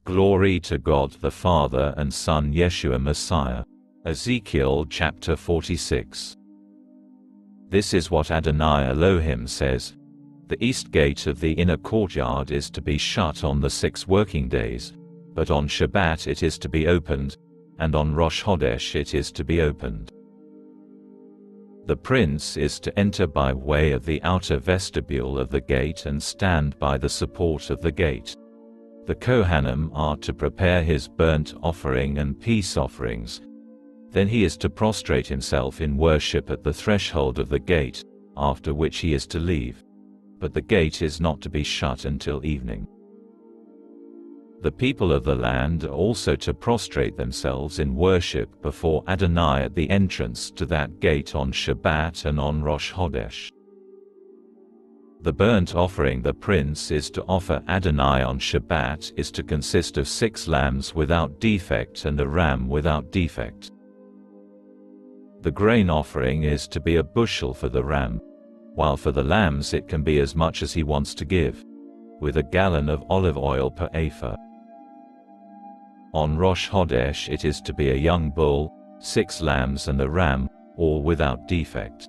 Glory to God the Father and Son Yeshua Messiah. Ezekiel chapter 46. This is what Adonai Elohim says. The east gate of the inner courtyard is to be shut on the 6 working days, but on Shabbat it is to be opened, and on Rosh Chodesh it is to be opened. The prince is to enter by way of the outer vestibule of the gate and stand by the support of the gate. The Kohanim are to prepare his burnt offering and peace offerings. Then he is to prostrate himself in worship at the threshold of the gate, after which he is to leave. But the gate is not to be shut until evening. The people of the land are also to prostrate themselves in worship before Adonai at the entrance to that gate on Shabbat and on Rosh Chodesh. The burnt offering the prince is to offer Adonai on Shabbat is to consist of 6 lambs without defect and a ram without defect. The grain offering is to be a bushel for the ram, while for the lambs it can be as much as he wants to give, with a gallon of olive oil per ephah. On Rosh Chodesh it is to be a young bull, 6 lambs and a ram, all without defect.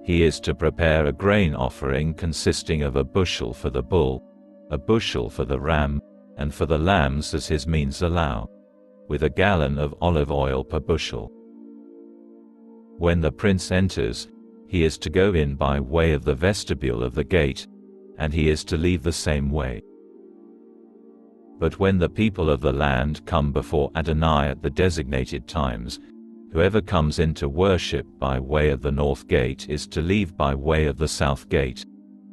He is to prepare a grain offering consisting of a bushel for the bull, a bushel for the ram, and for the lambs as his means allow, with a gallon of olive oil per bushel. When the prince enters, he is to go in by way of the vestibule of the gate, and he is to leave the same way. But when the people of the land come before Adonai at the designated times, whoever comes in to worship by way of the north gate is to leave by way of the south gate,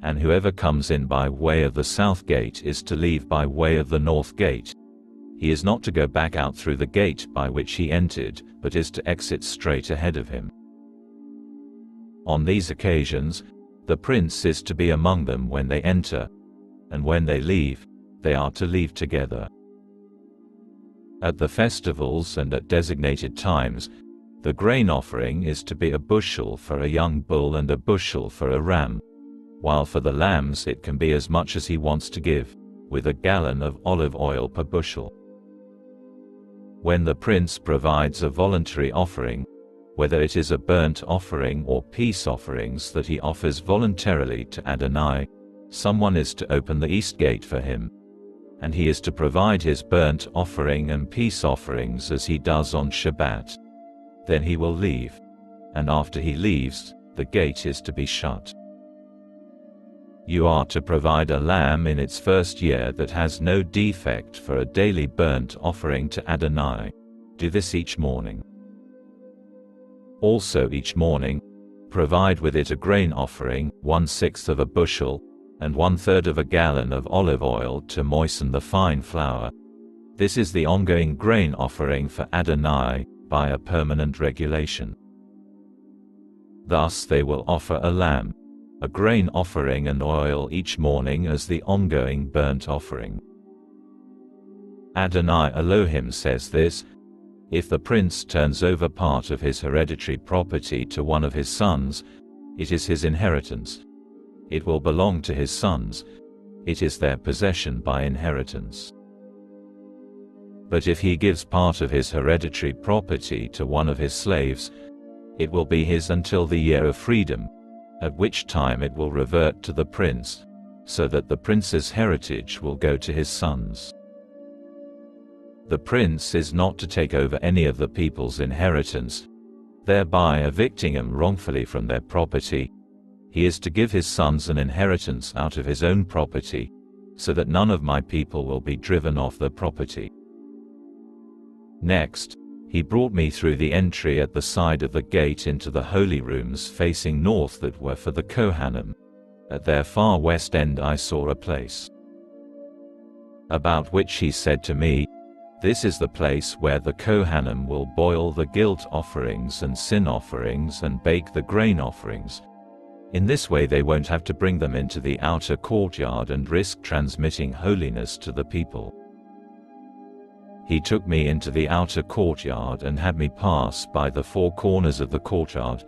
and whoever comes in by way of the south gate is to leave by way of the north gate. He is not to go back out through the gate by which he entered, but is to exit straight ahead of him. On these occasions, the prince is to be among them when they enter, and when they leave, they are to leave together. At the festivals and at designated times, the grain offering is to be a bushel for a young bull and a bushel for a ram, while for the lambs it can be as much as he wants to give, with a gallon of olive oil per bushel. When the prince provides a voluntary offering, whether it is a burnt offering or peace offerings that he offers voluntarily to Adonai, someone is to open the east gate for him, and he is to provide his burnt offering and peace offerings as he does on Shabbat. Then he will leave, and after he leaves, the gate is to be shut. You are to provide a lamb in its first year that has no defect for a daily burnt offering to Adonai. Do this each morning. Also each morning, provide with it a grain offering, 1/6 of a bushel, and 1/3 of a gallon of olive oil to moisten the fine flour. This is the ongoing grain offering for Adonai, by a permanent regulation. Thus they will offer a lamb, a grain offering and oil each morning as the ongoing burnt offering. Adonai Elohim says this: if the prince turns over part of his hereditary property to one of his sons, it is his inheritance. It will belong to his sons. It is their possession by inheritance. But if he gives part of his hereditary property to one of his slaves, it will be his until the year of freedom, at which time it will revert to the prince, so that the prince's heritage will go to his sons. The prince is not to take over any of the people's inheritance, thereby evicting them wrongfully from their property. He is to give his sons an inheritance out of his own property, so that none of my people will be driven off their property. Next, he brought me through the entry at the side of the gate into the holy rooms facing north that were for the Kohanim. At their far west end I saw a place, about which he said to me, this is the place where the Kohanim will boil the guilt offerings and sin offerings and bake the grain offerings. In this way they won't have to bring them into the outer courtyard and risk transmitting holiness to the people. He took me into the outer courtyard and had me pass by the 4 corners of the courtyard,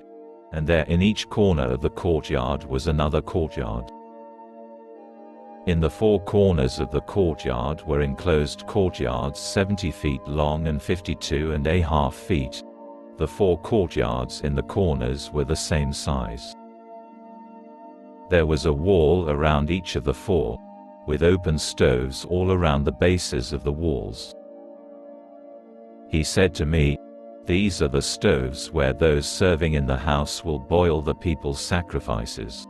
and there in each corner of the courtyard was another courtyard. In the four corners of the courtyard were enclosed courtyards 70 feet long and 52.5 feet. The four courtyards in the corners were the same size. There was a wall around each of the four, with open stoves all around the bases of the walls. He said to me, "These are the stoves where those serving in the house will boil the people's sacrifices."